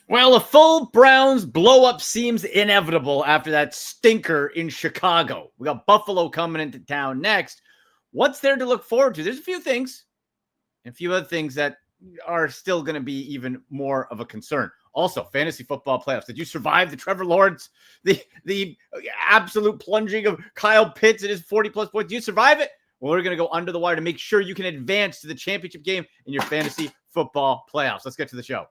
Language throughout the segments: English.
Well, a full Browns blow-up seems inevitable after that stinker in Chicago. We got Buffalo coming into town next. What's there to look forward to? There's a few things and a few other things that are still going to be even more of a concern. Also, fantasy football playoffs. Did you survive the Trevor Lawrence, the absolute plunging of Kyle Pitts and his 40-plus points? Did you survive it? Well, we're going to go under the wire to make sure you can advance to the championship game in your fantasy football playoffs. Let's get to the show.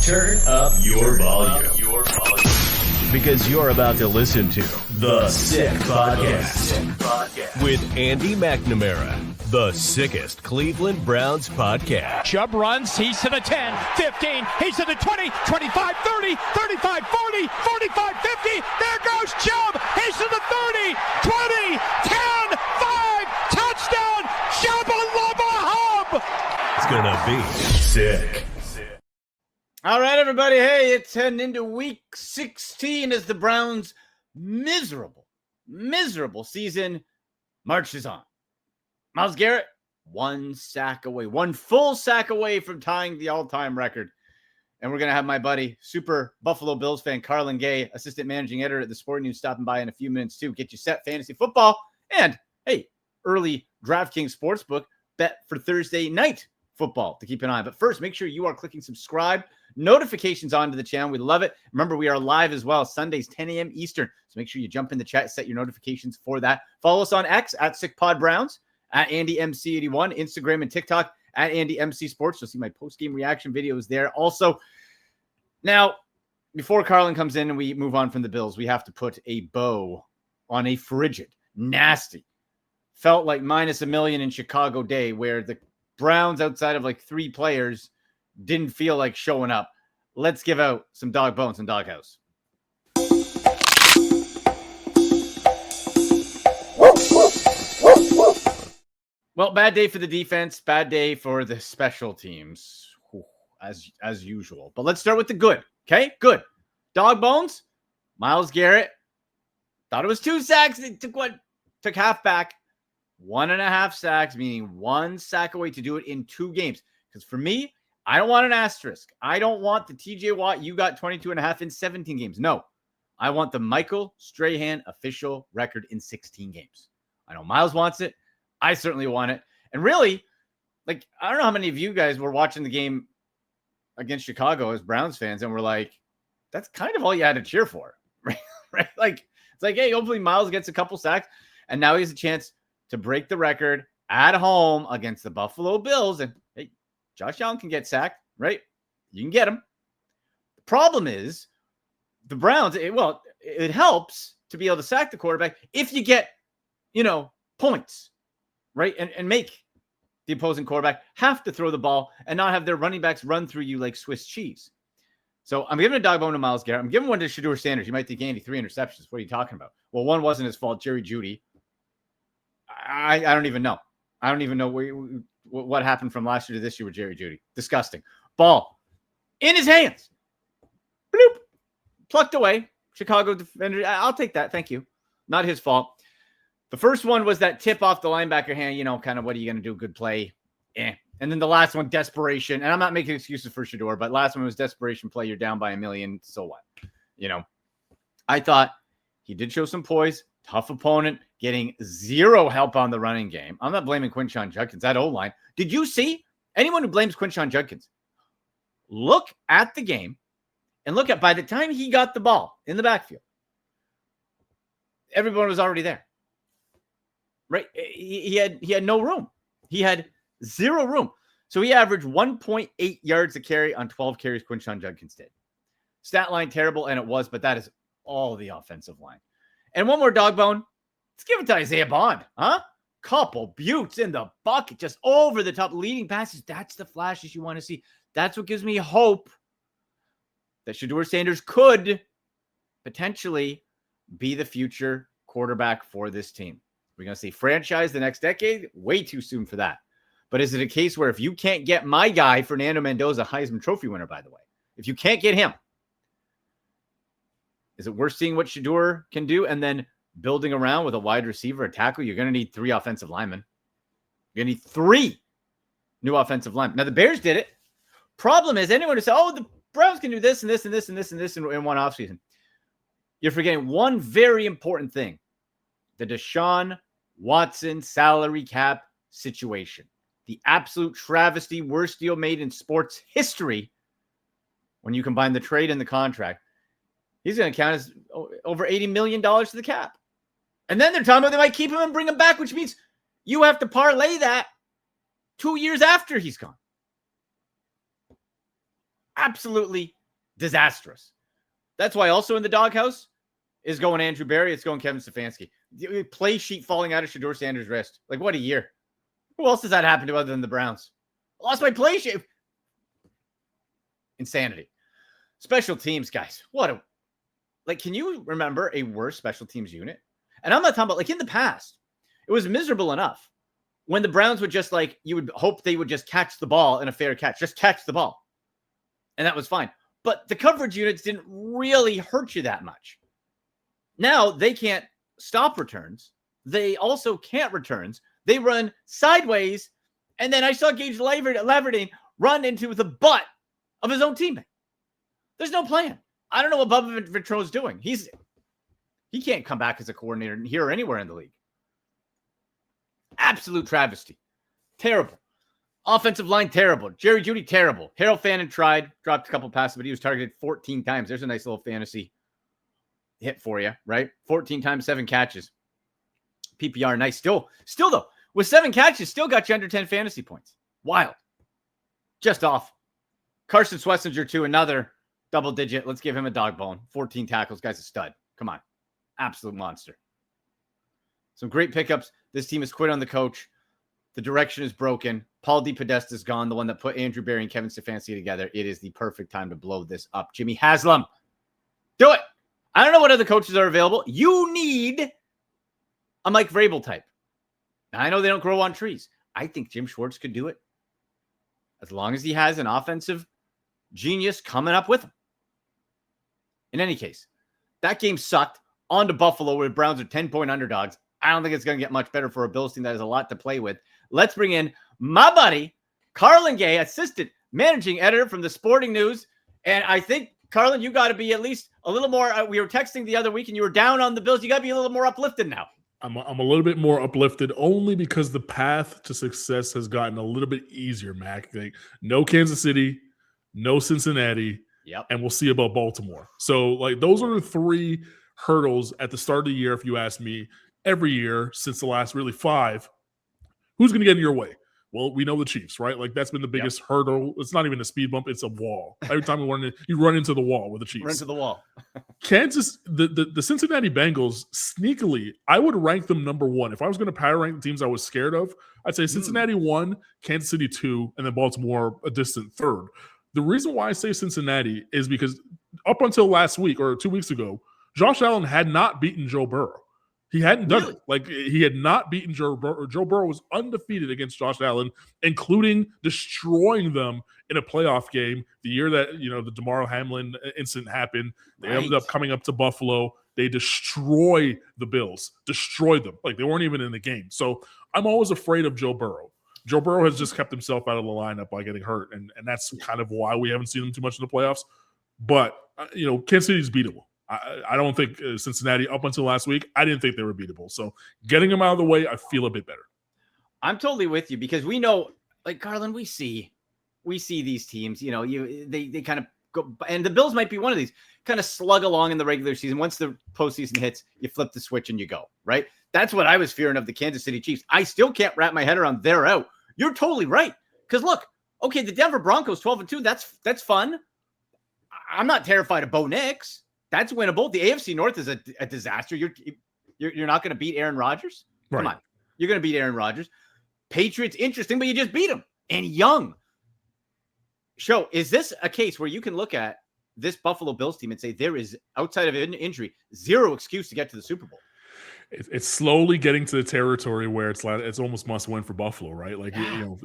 Turn up your volume. Because you're about to listen to The Sick Podcast with Andy McNamara, the sickest Cleveland Browns podcast. Chubb runs, he's to the 10, 15, he's to the 20, 25, 30, 35, 40, 45, 50. There goes Chubb, he's to the 30, 20, 10, 5, touchdown, Chubb Lubba Hub. It's gonna be sick. All right, everybody. Hey, it's heading into week 16 as the Browns' miserable season marches on. Myles Garrett, one full sack away from tying the all-time record. And we're going to have my buddy, super Buffalo Bills fan, Carlan Gay, assistant managing editor at the Sporting News, stopping by in a few minutes too. Get you set fantasy football. And, hey, early DraftKings Sportsbook bet for Thursday night football to keep an eye on. But first, make sure you are clicking subscribe, notifications onto the channel. We love it. Remember, we are live as well, Sundays, 10 a.m. Eastern. So make sure you jump in the chat, set your notifications for that. Follow us on X at SickPodBrowns, at AndyMC81, Instagram and TikTok at AndyMCSports. You'll see my post-game reaction videos there. Also, now, before Carlan comes in and we move on from the Bills, we have to put a bow on a frigid, nasty, felt like minus $1 million in Chicago day where the Browns, outside of like 3 players, didn't feel like showing up. Let's give out some dog bones and doghouse. Well, bad day for the defense, bad day for the special teams, as usual. But let's start with the good, okay? Good. Dog bones, Myles Garrett. Thought it was 2 sacks. It took half back. 1.5 sacks, meaning 1 sack away to do it in 2 games. Because for me, I don't want an asterisk. I don't want the TJ Watt, you got 22.5 in 17 games. No, I want the Michael Strahan official record in 16 games. I know Myles wants it. I certainly want it. And really, like, I don't know how many of you guys were watching the game against Chicago as Browns fans and were like, that's kind of all you had to cheer for, right? Right? Like, it's like, hey, hopefully Myles gets a couple sacks. And now he has a chance to break the record at home against the Buffalo Bills. And hey, Josh Allen can get sacked, right? You can get him. The problem is the Browns, it helps to be able to sack the quarterback if you get, points, right? And make the opposing quarterback have to throw the ball and not have their running backs run through you like Swiss cheese. So I'm giving a dog bone to Myles Garrett. I'm giving one to Shedeur Sanders. You might think, Andy, 3 interceptions. What are you talking about? Well, one wasn't his fault. Jerry Jeudy. I don't even know. I don't even know what happened from last year to this year with Jerry Jeudy. Disgusting. Ball in his hands. Bloop. Plucked away. Chicago defender. I'll take that. Thank you. Not his fault. The first one was that tip off the linebacker hand. Kind of what are you going to do? Good play. And then the last one, desperation. And I'm not making excuses for Shedeur, but last one was desperation play. You're down by $1 million. So what? I thought he did show some poise. Tough opponent, getting 0 help on the running game. I'm not blaming Quinshon Judkins. That O-line. Did you see anyone who blames Quinshon Judkins? Look at the game and look at by the time he got the ball in the backfield, everyone was already there. Right? He had no room. He had 0 room. So he averaged 1.8 yards a carry on 12 carries Quinshon Judkins did. Stat line terrible, and it was, but that is all the offensive line. And one more dog bone. Let's give it to Isaiah Bond. Huh? Couple buttes in the bucket, just over the top, leading passes. That's the flashes you want to see. That's what gives me hope that Shedeur Sanders could potentially be the future quarterback for this team. We're going to see franchise the next decade. Way too soon for that. But is it a case where if you can't get my guy, Fernando Mendoza, Heisman Trophy winner, by the way, if you can't get him, is it worth seeing what Shedeur can do and then building around with a wide receiver, a tackle? You're going to need 3 offensive linemen. You're going to need 3 new offensive linemen. Now, the Bears did it. problem is anyone who says, oh, the Browns can do this and this and this and this and this in one offseason. You're forgetting one very important thing. The Deshaun Watson salary cap situation. The absolute travesty, worst deal made in sports history. When you combine the trade and the contract, he's going to count as over $80 million to the cap. And then they're talking about they might keep him and bring him back, which means you have to parlay that 2 years after he's gone. Absolutely disastrous. That's why also in the doghouse is going Andrew Berry. It's going Kevin Stefanski. The play sheet falling out of Shedeur Sanders' wrist. Like, what a year. Who else does that happen to other than the Browns? I lost my play sheet. Insanity. Special teams, guys. Can you remember a worse special teams unit? And I'm not talking about, like, in the past, it was miserable enough when the Browns would just, like, you would hope they would just catch the ball in a fair catch. Just catch the ball. And that was fine. But the coverage units didn't really hurt you that much. Now they can't stop returns. They also can't returns. They run sideways. And then I saw Gage Laverdine run into the butt of his own teammate. There's no plan. I don't know what Bubba Vitro's doing. He can't come back as a coordinator here or anywhere in the league. Absolute travesty. Terrible. Offensive line, terrible. Jerry Jeudy, terrible. Harold Fannin tried, dropped a couple passes, but he was targeted 14 times. There's a nice little fantasy hit for you, right? 14 times, 7 catches. PPR, nice. Still though, with 7 catches, still got you under 10 fantasy points. Wild. Just off. Carson Swessinger, too, another double digit. Let's give him a dog bone. 14 tackles. Guy's a stud. Come on. Absolute monster. Some great pickups. This team has quit on the coach. The direction is broken. Paul DePodesta is gone, the one that put Andrew Berry and Kevin Stefanski together. It is the perfect time to blow this up. Jimmy Haslam, do it. I don't know what other coaches are available. You need a Mike Vrabel type. Now, I know they don't grow on trees. I think Jim Schwartz could do it as long as he has an offensive genius coming up with him. In any case, that game sucked. On to Buffalo, where the Browns are 10-point underdogs. I don't think it's going to get much better for a Bills team that has a lot to play with. Let's bring in my buddy, Carlan Gay, assistant managing editor from the Sporting News. And I think, Carlan, you got to be at least a little more. We were texting the other week and you were down on the Bills. You got to be a little more uplifted now. I'm a little bit more uplifted only because the path to success has gotten a little bit easier, Mac. Like, no Kansas City, no Cincinnati, and we'll see about Baltimore. So, like, those are the 3 hurdles at the start of the year, if you ask me, every year since the last really 5. Who's going to get in your way? Well, we know the Chiefs, right? Like, that's been the biggest hurdle. It's not even a speed bump. It's a wall. Every time you run into the wall with the Chiefs. Run into the wall. Kansas, the Cincinnati Bengals, sneakily, I would rank them number 1. If I was going to power rank the teams I was scared of, I'd say Cincinnati 1, Kansas City 2, and then Baltimore a distant 3rd. The reason why I say Cincinnati is because up until last week or 2 weeks ago, Josh Allen had not beaten Joe Burrow. He hadn't done it. Like, he had not beaten Joe Burrow. Joe Burrow was undefeated against Josh Allen, including destroying them in a playoff game the year that, the DeMar Hamlin incident happened. They ended up coming up to Buffalo. They destroy the Bills, destroyed them. Like, they weren't even in the game. So I'm always afraid of Joe Burrow. Joe Burrow has just kept himself out of the lineup by getting hurt, and that's kind of why we haven't seen him too much in the playoffs. But, Kansas City's beatable. I don't think Cincinnati, up until last week, I didn't think they were beatable. So getting them out of the way, I feel a bit better. I'm totally with you because we know, like, Carlan, we see these teams, they kind of go, and the Bills might be one of these, kind of slug along in the regular season. Once the postseason hits, you flip the switch and you go, right? That's what I was fearing of the Kansas City Chiefs. I still can't wrap my head around they're out. You're totally right. Because look, okay, the Denver Broncos 12-2, that's fun. I'm not terrified of Bo Nix. That's winnable. The AFC North is a disaster. You're not going to beat Aaron Rodgers? Right. Come on. You're going to beat Aaron Rodgers. Patriots, interesting, but you just beat him. And young. Is this a case where you can look at this Buffalo Bills team and say there is, outside of an injury, zero excuse to get to the Super Bowl? It's slowly getting to the territory where it's almost must win for Buffalo, right? Like you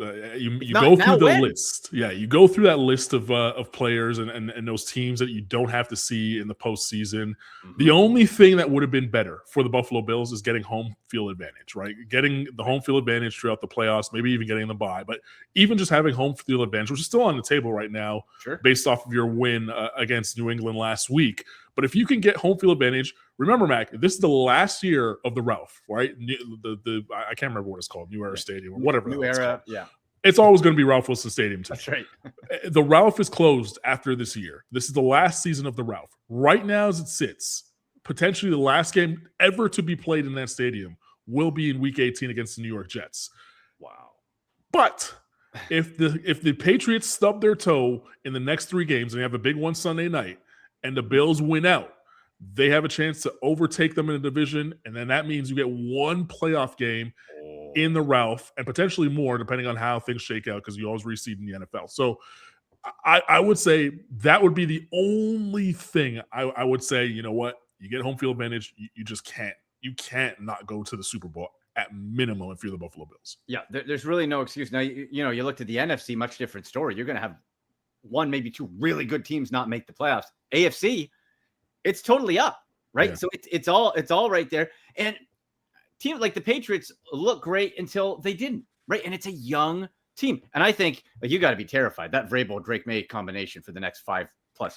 go through the list. Yeah, you go through that list of players and those teams that you don't have to see in the postseason. Mm-hmm. The only thing that would have been better for the Buffalo Bills is getting home field advantage, right? Getting the home field advantage throughout the playoffs, maybe even getting the bye. But even just having home field advantage, which is still on the table right now, based off of your win against New England last week. But if you can get home field advantage, remember, Mac, this is the last year of the Ralph, right? I can't remember what it's called, New Era Stadium or whatever. New Era, yeah. It's always going to be Ralph Wilson Stadium too. That's right. The Ralph is closed after this year. This is the last season of the Ralph. Right now, as it sits, potentially the last game ever to be played in that stadium will be in Week 18 against the New York Jets. Wow. But if the Patriots stub their toe in the next 3 games and they have a big one Sunday night, and the Bills win out, they have a chance to overtake them in the division, and then that means you get 1 playoff game in the Ralph, and potentially more, depending on how things shake out, because you always reseed in the NFL. So I would say that would be the only thing I would say, you know what, you get home field advantage, you just can't. You can't not go to the Super Bowl at minimum if you're the Buffalo Bills. Yeah, there's really no excuse. Now, you looked at the NFC, much different story. You're going to have 1, maybe 2 really good teams not make the playoffs. AFC, it's totally up, right? Yeah. So it's all right there. And teams like the Patriots look great until they didn't, right? And it's a young team. And I think you got to be terrified. That Vrabel-Drake May combination for the next 5+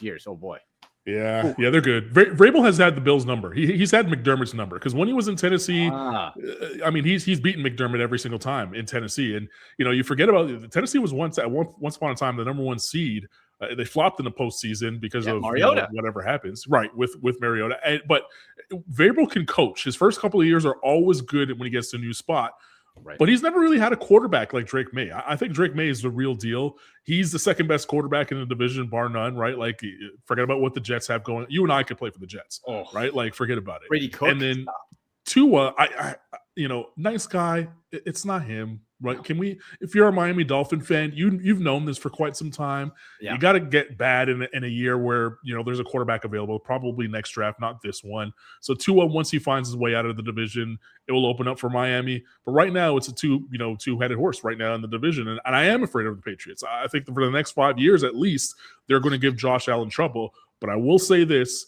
years. Oh boy. Yeah, yeah, they're good. Vrabel has had the Bills' number. He's had McDermott's number because when he was in Tennessee, I mean, he's beaten McDermott every single time in Tennessee. And you forget about Tennessee was once upon a time the number 1 seed. They flopped in the postseason because of Mariota. Whatever happens, right? With Mariota, but Vrabel can coach. His first couple of years are always good when he gets to a new spot. Right. But he's never really had a quarterback like Drake May. I think Drake May is the real deal. He's the second best quarterback in the division, bar none, right? Like, forget about what the Jets have going. You and I could play for the Jets, right? Like, forget about it. Brady Cook. And then Tua, nice guy. It's not him, right? Can we? If you're a Miami Dolphin fan, you've known this for quite some time. Yeah. You got to get bad in a year where there's a quarterback available. Probably next draft, not this one. So Tua, once he finds his way out of the division, it will open up for Miami. But right now, it's a two-headed horse right now in the division, and I am afraid of the Patriots. I think for the next 5 years at least, they're going to give Josh Allen trouble. But I will say this.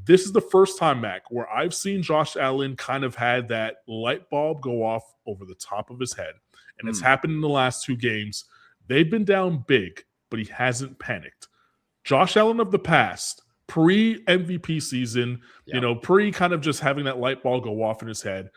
This is the first time, Mac, where I've seen Josh Allen kind of had that light bulb go off over the top of his head. And it's happened in the last 2 games. They've been down big, but he hasn't panicked. Josh Allen of the past, pre-MVP season, pre kind of just having that light bulb go off in his head.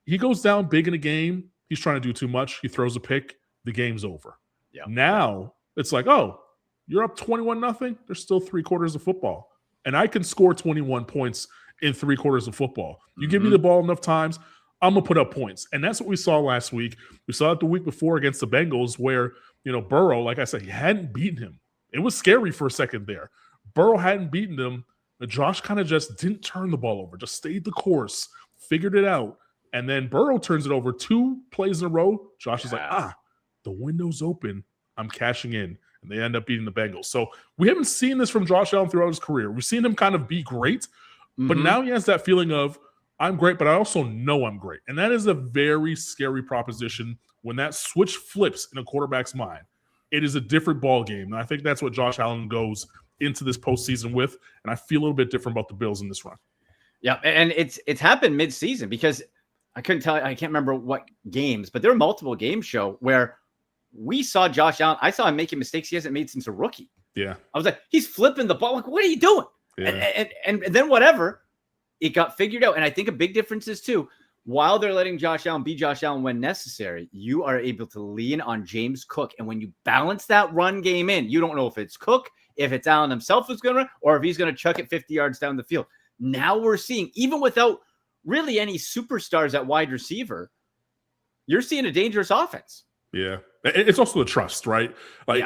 He goes down big in a game. He's trying to do too much. He throws a pick. The game's over. Yeah. Now it's like, oh, you're up 21-0. There's still 3 quarters of football. And I can score 21 points in 3 quarters of football. You give me the ball enough times, I'm going to put up points. And that's what we saw last week. We saw it the week before against the Bengals where, Burrow, like I said, he hadn't beaten him. It was scary for a second there. Burrow hadn't beaten him. Josh kind of just didn't turn the ball over, just stayed the course, figured it out. And then Burrow turns it over 2 plays in a row. Josh is like, the window's open. I'm cashing in. And they end up beating the Bengals. So we haven't seen this from Josh Allen throughout his career. We've seen him kind of be great, but now he has that feeling of, I'm great, but I also know I'm great. And that is a very scary proposition when that switch flips in a quarterback's mind. It is a different ball game. And I think that's what Josh Allen goes into this postseason with. And I feel a little bit different about the Bills in this run. Yeah, and it's happened mid-season because I couldn't tell you, I can't remember what games, but there were multiple games show where we saw Josh Allen. I saw him making mistakes he hasn't made since a rookie. Yeah. I was like, he's flipping the ball. Like, what are you doing? Yeah. And then whatever, it got figured out. And I think a big difference is too, while they're letting Josh Allen be Josh Allen when necessary, you are able to lean on James Cook. And when you balance that run game in, you don't know if it's Cook, if it's Allen himself who's going to run, or if he's going to chuck it 50 yards down the field. Now we're seeing, even without really any superstars at wide receiver, you're seeing a dangerous offense. Yeah. It's also the trust, right? Like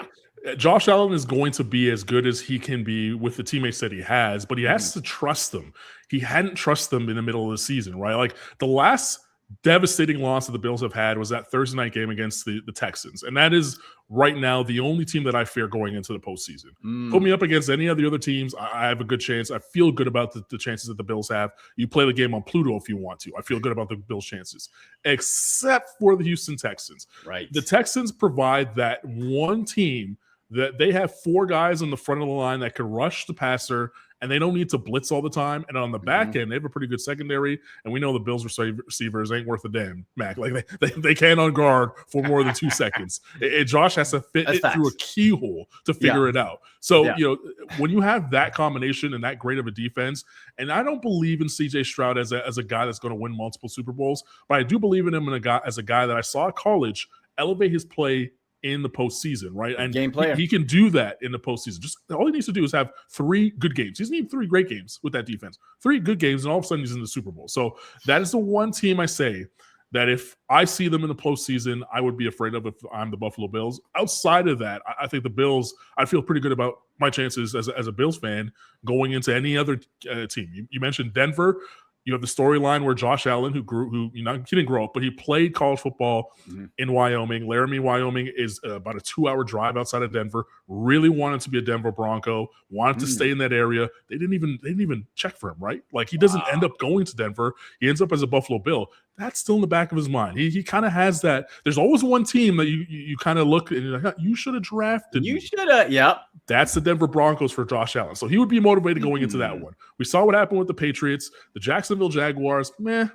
Josh Allen is going to be as good as he can be with the teammates that he has, but he has to trust them. He hadn't trusted them in the middle of the season, right? Like the last devastating loss that the Bills have had was that Thursday night game against the Texans. And that is right now the only team that I fear going into the postseason. Put me up against any of the other teams, I have a good chance. I feel good about the chances that the Bills have. You play the game on Pluto if you want to. I feel good about the Bills' chances, except for the Houston Texans. Right. The Texans provide that one team that they have 4 guys on the front of the line that can rush the passer, and they don't need to blitz all the time. And on the back end, they have a pretty good secondary. And we know the Bills receivers ain't worth a damn, Mac. Like they can't on guard for more than 2 seconds. Josh has to fit it through a keyhole to figure it out. So, when you have that combination and that great of a defense, and I don't believe in CJ Stroud as a guy that's going to win multiple Super Bowls, but I do believe in him as a guy that I saw at college elevate his play in the postseason, right? And game player. He can do that in the postseason. Just all he needs to do is have 3 good games. He doesn't need 3 great games with that defense. 3 good games, and all of a sudden he's in the Super Bowl. So that is the one team I say that if I see them in the postseason, I would be afraid of if I'm the Buffalo Bills. Outside of that, I think the Bills, I feel pretty good about my chances as a Bills fan going into any other team. You mentioned Denver. You have the storyline where Josh Allen, he didn't grow up, but he played college football in Wyoming. Laramie, Wyoming is about a 2-hour drive outside of Denver. Really wanted to be a Denver Bronco, wanted to stay in that area. They didn't even check for him, right? Like he doesn't end up going to Denver. He ends up as a Buffalo Bill. That's still in the back of his mind. He kind of has that. There's always one team that you kind of look and you're like, you should have drafted. You should have. Yep. That's the Denver Broncos for Josh Allen. So he would be motivated going into that one. We saw what happened with the Patriots, the Jacksonville Jaguars.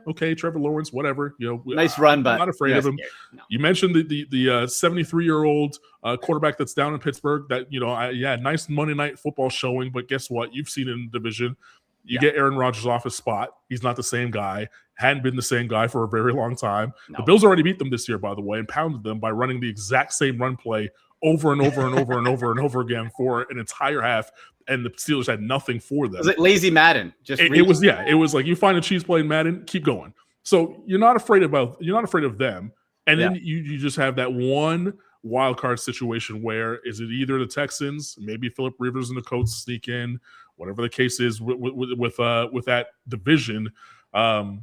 Okay, Trevor Lawrence, whatever. Nice run, but I'm not afraid of him. No. You mentioned the 73-year-old quarterback that's down in Pittsburgh. That nice Monday Night Football showing, but guess what? You've seen it in the division. You get Aaron Rodgers off his spot. He's not the same guy. Hadn't been the same guy for a very long time. No. The Bills already beat them this year, by the way, and pounded them by running the exact same run play over and over and over and over and over again for an entire half, and the Steelers had nothing for them. Was it lazy Madden? It was like you find a cheese play in Madden, keep going. So you're not afraid of them, and then you just have that one wild card situation where is it either the Texans, maybe Philip Rivers and the Colts sneak in, whatever the case is with that division. I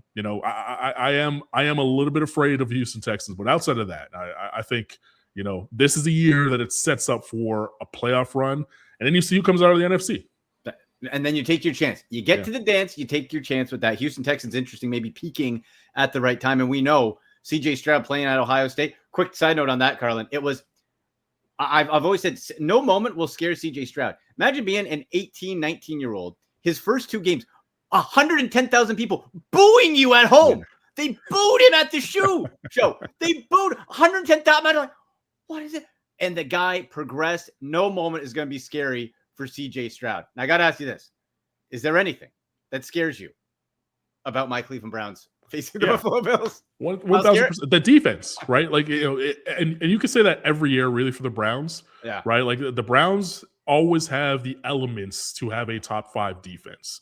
am a little bit afraid of Houston Texans, but outside of that, I think this is a year that it sets up for a playoff run, and then you see who comes out of the NFC. And then you take your chance. You get to the dance, you take your chance with that. Houston Texans, interesting, maybe peaking at the right time. And we know CJ Stroud playing at Ohio State. Quick side note on that, Carlan. I've always said no moment will scare CJ Stroud. Imagine being an 18, 19-year-old. His first 2 games, 110,000 people booing you at home. Yeah. They booed him at the show. They booed 110,000. I'm like, what is it? And the guy progressed. No moment is going to be scary for CJ Stroud. Now, I got to ask you this. Is there anything that scares you about my Cleveland Browns facing the Buffalo Bills? 1,000%. The defense, right? Like, and you can say that every year, really, for the Browns. Yeah. Right? Like, the Browns always have the elements to have a top 5 defense.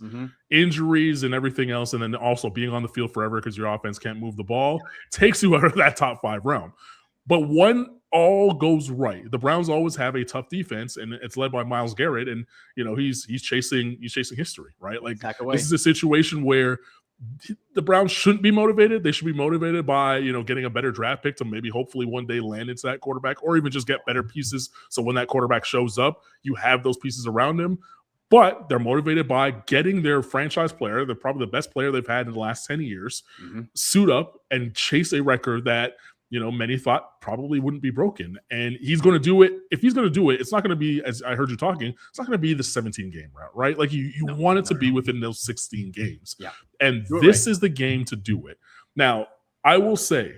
Injuries and everything else, and then also being on the field forever because your offense can't move the ball takes you out of that top 5 realm. But when all goes right, the Browns always have a tough defense, and it's led by Myles Garrett, and he's chasing history, right? Like, this is a situation where the Browns shouldn't be motivated. They should be motivated by getting a better draft pick to maybe hopefully one day land into that quarterback, or even just get better pieces so when that quarterback shows up, you have those pieces around him. But they're motivated by getting their franchise player, they're probably the best player they've had in the last 10 years, suit up and chase a record that many thought probably wouldn't be broken. And he's going to do it. If he's going to do it, it's not going to be, as I heard you talking, it's not going to be the 17-game route, right? Like you want it to be within those 16 games. Yeah. And this is the game to do it. Now, I will say,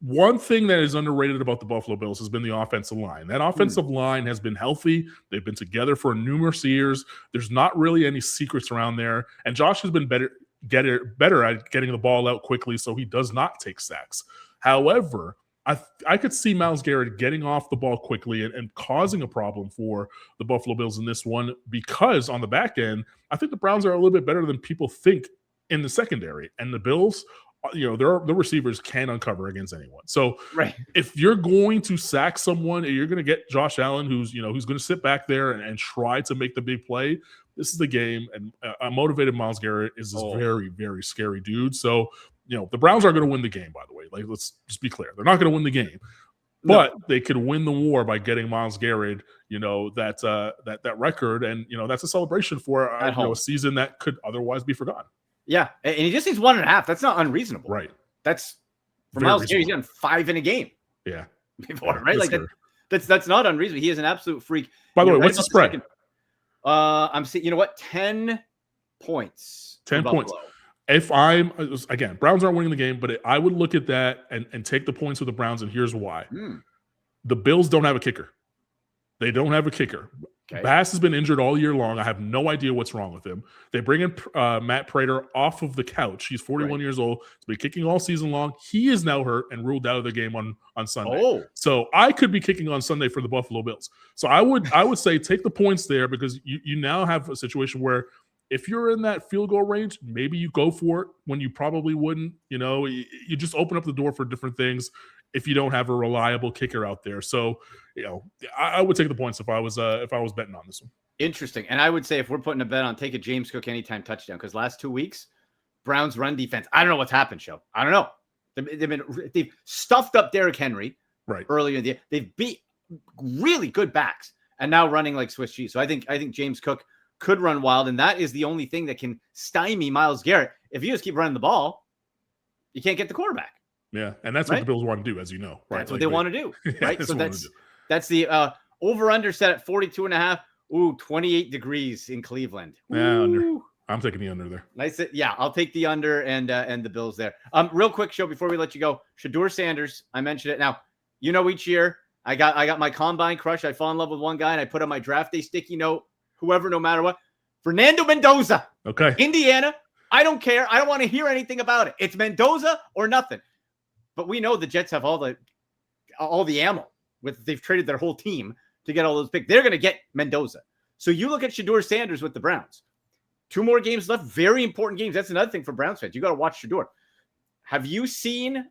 one thing that is underrated about the Buffalo Bills has been the offensive line. That offensive line has been healthy. They've been together for numerous years. There's not really any secrets around there. And Josh has been better at getting the ball out quickly so he does not take sacks. However, I could see Myles Garrett getting off the ball quickly and causing a problem for the Buffalo Bills in this one, because on the back end, I think the Browns are a little bit better than people think in the secondary. And the Bills, the receivers can uncover against anyone. So if you're going to sack someone and you're going to get Josh Allen, who's going to sit back there and try to make the big play, this is the game. And a motivated Myles Garrett is this very, very scary dude. So, the Browns aren't going to win the game, by the way. Like, let's just be clear. They're not going to win the game. But they could win the war by getting Myles Garrett, that record, and that's a celebration for a season that could otherwise be forgotten. Yeah, and he just needs 1.5. That's not unreasonable, right? That's for Myles Garrett. He's done 5 in a game. Yeah, before, right? Like that's not unreasonable. He is an absolute freak. By the way, what's the spread? I'm seeing. You know what? 10 points. 10 points. If again, Browns aren't winning the game, but I would look at that and take the points with the Browns, and here's why. The Bills don't have a kicker. They don't have a kicker. Okay. Bass has been injured all year long. I have no idea what's wrong with him. They bring in Matt Prater off of the couch. He's 41 years old. He's been kicking all season long. He is now hurt and ruled out of the game on Sunday. Oh. So I could be kicking on Sunday for the Buffalo Bills. So I would say take the points there, because you now have a situation where if you're in that field goal range, maybe you go for it when you probably wouldn't. You just open up the door for different things if you don't have a reliable kicker out there. So, I would take the points if I was betting on this one. Interesting. And I would say if we're putting a bet on, take a James Cook anytime touchdown, because last 2 weeks, Browns run defense, I don't know what's happened, Show. I don't know. They've stuffed up Derrick Henry earlier in the year. They've beat really good backs and now running like Swiss cheese. So I think James Cook could run wild, and that is the only thing that can stymie Myles Garrett. If you just keep running the ball, you can't get the quarterback. Yeah, and that's what the Bills want to do, as you know. Right? That's what they want to do, right? So that's the over-under set at 42.5. Ooh, 28 degrees in Cleveland. Yeah, under. I'm taking the under there. Nice. Yeah, I'll take the under and the Bills there. Real quick, Show, before we let you go, Shedeur Sanders, I mentioned it. Now, each year I got my combine crush. I fall in love with one guy, and I put on my draft day sticky note. Whoever, no matter what. Fernando Mendoza. Okay. Indiana. I don't care. I don't want to hear anything about it. It's Mendoza or nothing. But we know the Jets have all the ammo. They've traded their whole team to get all those picks. They're going to get Mendoza. So you look at Shedeur Sanders with the Browns. 2 more games left. Very important games. That's another thing for Browns fans. You got to watch Shedeur. Have you seen,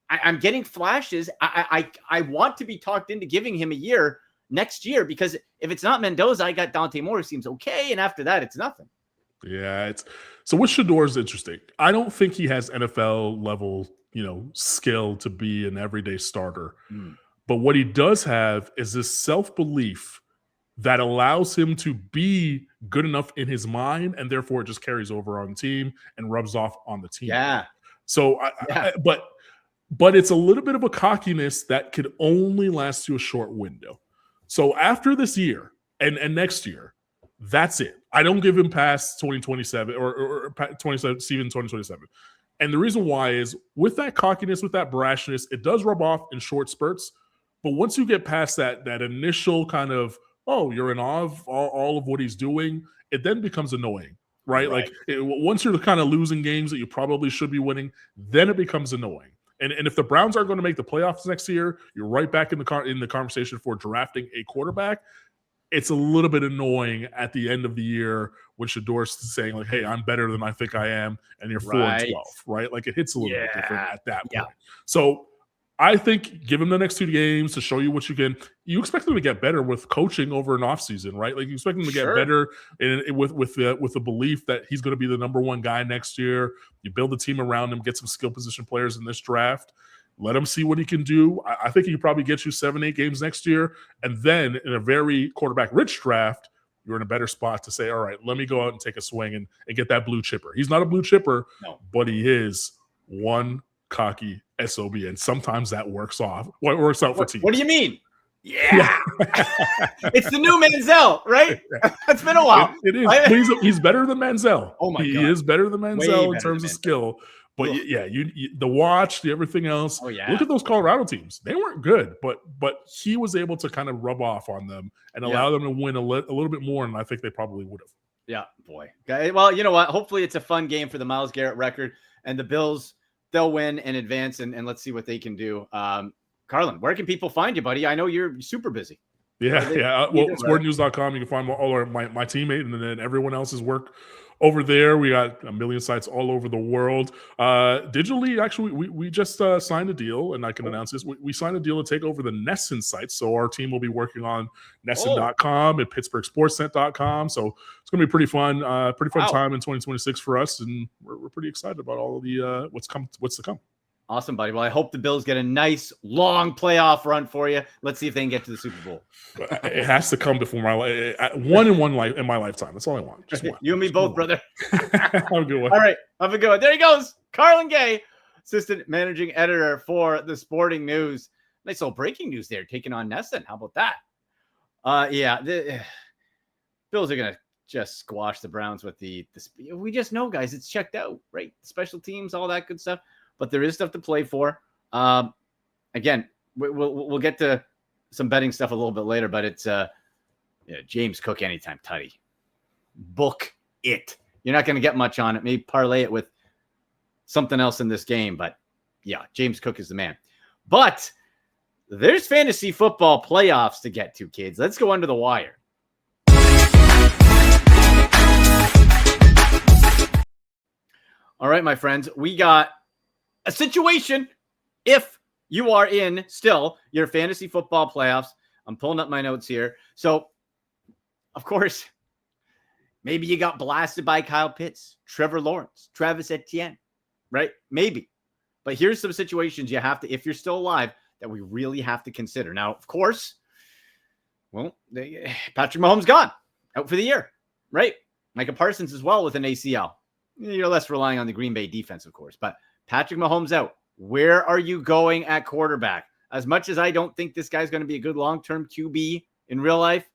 I'm getting flashes. I want to be talked into giving him a year next year, because if it's not Mendoza, I got Dante Moore, who seems okay, and after that, it's nothing. Yeah, so with Shedeur is interesting. I don't think he has NFL level, skill to be an everyday starter. But what he does have is this self-belief that allows him to be good enough in his mind, and therefore it just carries over on the team and rubs off on the team. Yeah. So, but it's a little bit of a cockiness that could only last you a short window. So after this year and next year, that's it. I don't give him past 2027 or 2027. And the reason why is with that cockiness, with that brashness, it does rub off in short spurts. But once you get past that initial kind of, you're in awe of all of what he's doing, it then becomes annoying, right? Like once you're kind of losing games that you probably should be winning, then it becomes annoying. And if the Browns aren't going to make the playoffs next year, you're right back in the conversation for drafting a quarterback. It's a little bit annoying at the end of the year when Shedeur's saying, like, hey, I'm better than I think I am, and you're 4-12, right? Like, it hits a little bit different at that point. So I think give him the next 2 games to show you what you can. You expect him to get better with coaching over an offseason, right? Like, you expect him to get better with the belief that he's going to be the number 1 guy next year. You build a team around him, get some skill position players in this draft. Let him see what he can do. I think he could probably get you 7-8 games next year. And then in a very quarterback-rich draft, you're in a better spot to say, all right, let me go out and take a swing and get that blue chipper. He's not a blue chipper, but he is one cocky SOB. And sometimes that works out for teams. What do you mean? Yeah. It's the new Manziel, right? It's been a while. It is. He's better than Manziel. Oh, my God. He is better than Manziel in terms of skill. But the watch, everything else. Oh, yeah. Look at those Colorado teams. They weren't good, but he was able to kind of rub off on them and allow them to win a little bit more, and I think they probably would have. Yeah, boy. Okay. Well, you know what? Hopefully it's a fun game for the Myles Garrett record, and the Bills, they'll win and advance, and let's see what they can do. Carlan, where can people find you, buddy? I know you're super busy. Yeah. Well, sportnews.com, you can find all my teammate and then everyone else's work over there. We got a million sites all over the world. Digitally, actually, we just signed a deal, and I can announce this. We signed a deal to take over the Nesson sites. So our team will be working on Nesson.com and PittsburghSportsNet.com. So it's going to be pretty fun time in 2026 for us, and we're pretty excited about all of the what's to come. Awesome, buddy. Well, I hope the Bills get a nice long playoff run for you. Let's see if they can get to the Super Bowl. It has to come before my life. One in my lifetime. That's all I want. Just one. You and me both, brother. Have a good one. All right, have a good one. There he goes, Carlan Gay, assistant managing editor for the Sporting News. Nice little breaking news there, taking on Nesson. How about that? The Bills are gonna just squash the Browns with the. We just know, guys, it's checked out, right? Special teams, all that good stuff. But there is stuff to play for. Again, we'll get to some betting stuff a little bit later, but it's James Cook anytime tutty. Book it. You're not going to get much on it. Maybe parlay it with something else in this game, but yeah, James Cook is the man. But there's fantasy football playoffs to get to, kids. Let's go under the wire. All right, my friends, we got a situation if you are in still your fantasy football playoffs. I'm pulling up my notes here. So, of course, maybe you got blasted by Kyle Pitts, Trevor Lawrence, Travis Etienne, right? Maybe. But here's some situations you have to, if you're still alive, that we really have to consider. Now, of course, Patrick Mahomes gone, out for the year, right? Micah Parsons as well with an ACL. You're less relying on the Green Bay defense, of course, but Patrick Mahomes out. Where are you going at quarterback? As much as I don't think this guy's going to be a good long-term QB in real life,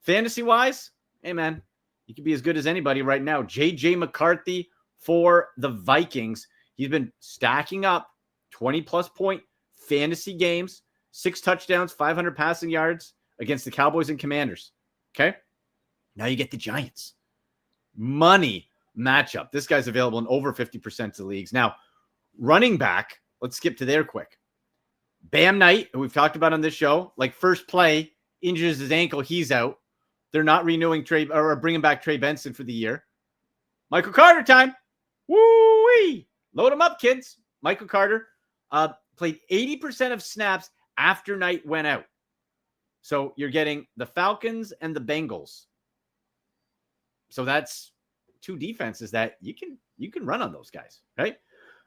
fantasy-wise, hey, man, he could be as good as anybody right now. J.J. McCarthy for the Vikings. He's been stacking up 20-plus point fantasy games, 6 touchdowns, 500 passing yards against the Cowboys and Commanders. Okay? Now you get the Giants. Money matchup. This guy's available in over 50% of the leagues. Now, running back, let's skip to there quick. Bam Knight, who we've talked about on this show, like first play, injures his ankle, he's out. They're not renewing Trey or bringing back Trey Benson for the year. Michael Carter time. Woo-wee! Load him up, kids. Michael Carter played 80% of snaps after Knight went out. So you're getting the Falcons and the Bengals. So that's 2 defenses that you can run on those guys, right?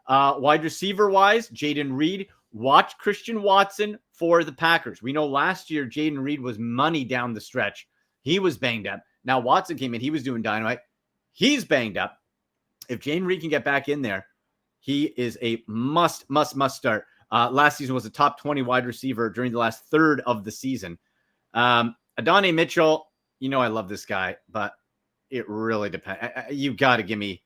Wide receiver wise, Jaden Reed. Watch Christian Watson for the Packers. We know last year Jaden Reed was money down the stretch. He was banged up. Now Watson came in. He was doing dynamite. He's banged up. If Jaden Reed can get back in there, he is a must start. Last season was a top 20 wide receiver during the last third of the season. Adonai Mitchell, I love this guy, but it really depends. You got to give me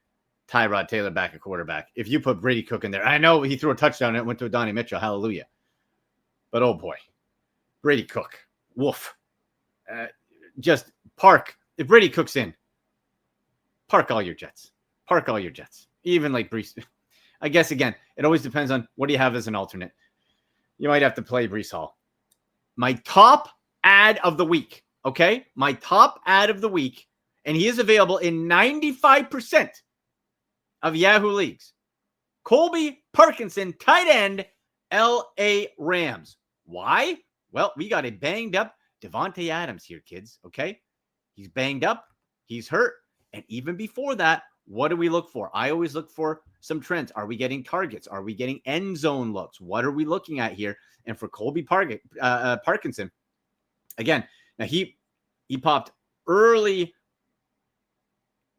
Tyrod Taylor back at quarterback. If you put Brady Cook in there, I know he threw a touchdown and it went to Adonai Mitchell. Hallelujah. But oh boy, Brady Cook. Woof. Just park. If Brady Cook's in, park all your Jets. Park all your Jets. Even like Brees. I guess, again, it always depends on what do you have as an alternate. You might have to play Brees Hall. My top ad of the week, okay? My top ad of the week, and he is available in 95% of Yahoo leagues. Colby Parkinson, tight end, LA Rams. Why? Well, we got a banged up Devontae Adams here, kids, okay? He's banged up. He's hurt. And even before that, what do we look for? I always look for some trends. Are we getting targets? Are we getting end zone looks? What are we looking at here? And for Colby Parkinson, again, now he popped early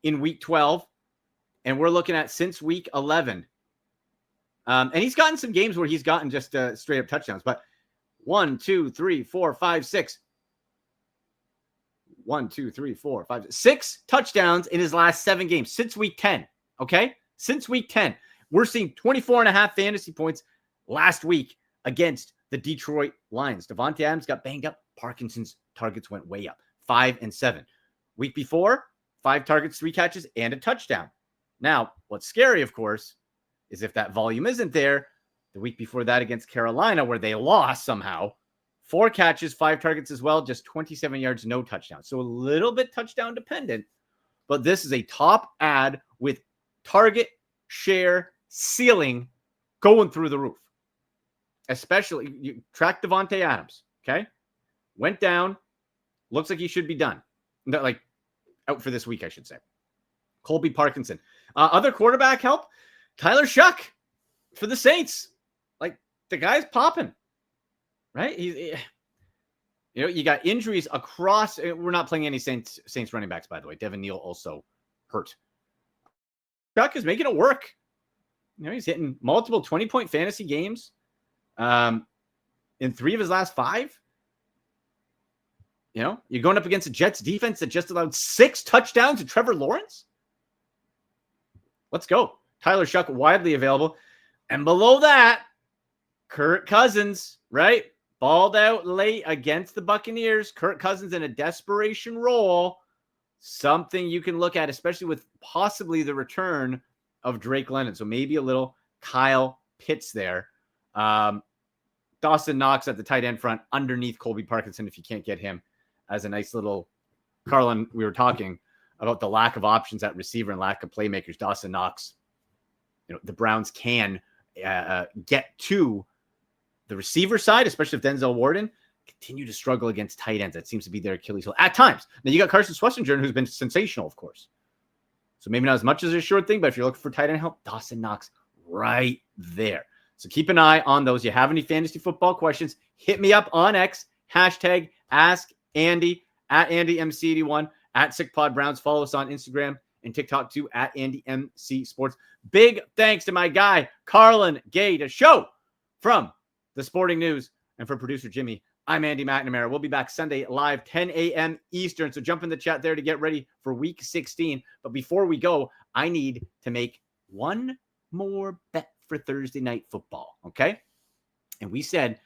in week 12, and we're looking at since week 11. And he's gotten some games where he's gotten just straight up touchdowns, but 1, 2, 3, 4, 5, 6. 1, 2, 3, 4, 5, 6 touchdowns in his last 7 games since week 10. Okay. Since week 10, we're seeing 24.5 fantasy points last week against the Detroit Lions. Devontae Adams got banged up. Parkinson's targets went way up, 5 and 7. Week before, 5 targets, 3 catches, and a touchdown. Now, what's scary, of course, is if that volume isn't there, the week before that against Carolina, where they lost somehow, 4 catches, 5 targets as well, just 27 yards, no touchdown. So a little bit touchdown dependent. but this is a top ad with target share ceiling going through the roof. Especially, you track Devontae Adams, okay? Went down. Looks like he should be done. No, like, out for this week, I should say. Colby Parkinson. Other quarterback help, Tyler Shuck for the Saints. Like, the guy's popping, right? You got injuries across. We're not playing any Saints running backs, by the way. Devin Neal also hurt. Shuck is making it work. He's hitting multiple 20-point fantasy games in 3 of his last 5. You're going up against a Jets defense that just allowed 6 touchdowns to Trevor Lawrence. Let's go. Tyler Shuck, widely available. And below that, Kirk Cousins, right? Balled out late against the Buccaneers. Kirk Cousins in a desperation role. Something you can look at, especially with possibly the return of Drake London. So maybe a little Kyle Pitts there. Dawson Knox at the tight end front underneath Colby Parkinson if you can't get him as a nice little Carlan. We were talking about the lack of options at receiver and lack of playmakers. Dawson Knox, the Browns can get to the receiver side, especially if Denzel Ward continue to struggle against tight ends. That seems to be their Achilles heel at times. Now you got Carson Schwarzenegger, who's been sensational, of course. So maybe not as much as a short thing, but if you're looking for tight end help, Dawson Knox right there. So keep an eye on those. You have any fantasy football questions, hit me up on X, hashtag Ask Andy, at AndyMC81, at SickPodBrowns. Follow us on Instagram and TikTok too, at AndyMC Sports. Big thanks to my guy, Carlan Gay, to show from the Sporting News. And for producer Jimmy, I'm Andy McNamara. We'll be back Sunday live, 10 a.m. Eastern. So jump in the chat there to get ready for week 16. But before we go, I need to make one more bet for Thursday night football. Okay. And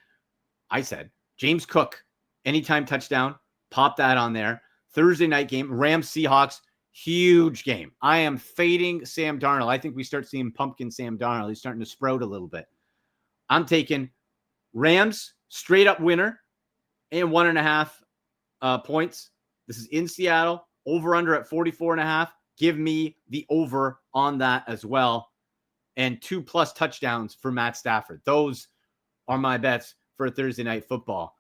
I said, James Cook, anytime touchdown, pop that on there. Thursday night game, Rams Seahawks, huge game. I am fading Sam Darnold. I think we start seeing pumpkin Sam Darnold. He's starting to sprout a little bit. I'm taking Rams straight up winner and 1.5 points. This is in Seattle. Over under at 44.5. Give me the over on that as well. And 2+ touchdowns for Matt Stafford. Those are my bets for Thursday night football.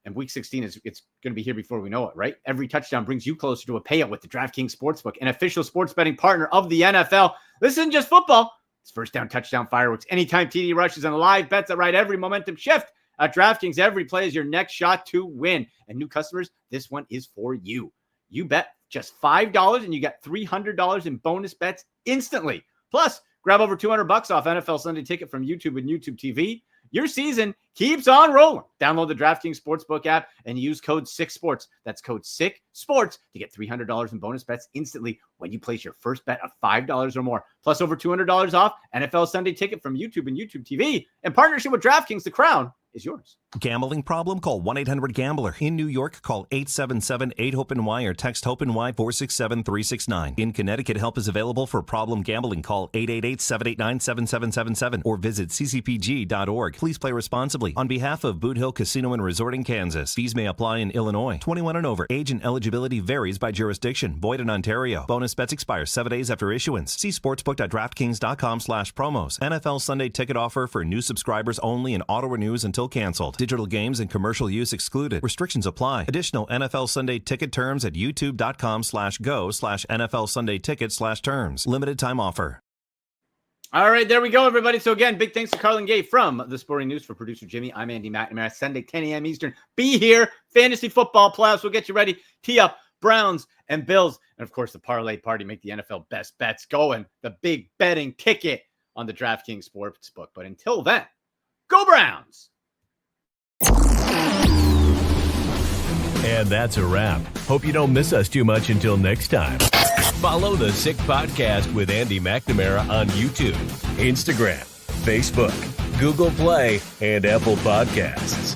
And week 16 it's going to be here before we know it, right? Every touchdown brings you closer to a payout with the DraftKings Sportsbook, an official sports betting partner of the NFL. This isn't just football. It's first down, touchdown, fireworks, anytime TD rushes, and live bets that ride every momentum shift. At DraftKings, every play is your next shot to win. And new customers, this one is for you. You bet just $5 and you get $300 in bonus bets instantly. Plus, grab over $200 off NFL Sunday Ticket from YouTube and YouTube TV. Your season keeps on rolling. Download the DraftKings Sportsbook app and use code SICKSPORTS. That's code SICKSPORTS to get $300 in bonus bets instantly when you place your first bet of $5 or more. Plus over $200 off NFL Sunday Ticket from YouTube and YouTube TV. In partnership with DraftKings, the crown is yours. Gambling problem? Call 1-800-GAMBLER. In New York, call 877-8-HOPE-NY or text HOPE-NY 467-369. In Connecticut, help is available for problem gambling. Call 888-789-7777 or visit ccpg.org. Please play responsibly. On behalf of Boot Hill Casino and Resort in Kansas, fees may apply in Illinois. 21 and over. Age and eligibility varies by jurisdiction. Void in Ontario. Bonus bets expire 7 days after issuance. See sportsbook.draftkings.com/promos. NFL Sunday Ticket offer for new subscribers only and auto renews until canceled. Digital games and commercial use excluded. Restrictions apply. Additional NFL Sunday Ticket terms at youtube.com/go/NFL Sunday Ticket/terms. Limited time offer. All right, there we go, everybody. So again, big thanks to Carlan Gay from the Sporting News. For producer Jimmy, I'm Andy McNamara. Sunday, 10 a.m. Eastern. Be here. Fantasy football playoffs. We'll get you ready. Tee up Browns and Bills. And of course, the parlay party. Make the NFL best bets going. The big betting ticket on the DraftKings Sportsbook. But until then, go Browns. And that's a wrap. Hope you don't miss us too much until next time. Follow the Sick Podcast with Andy McNamara on YouTube, Instagram, Facebook, Google Play, and Apple Podcasts.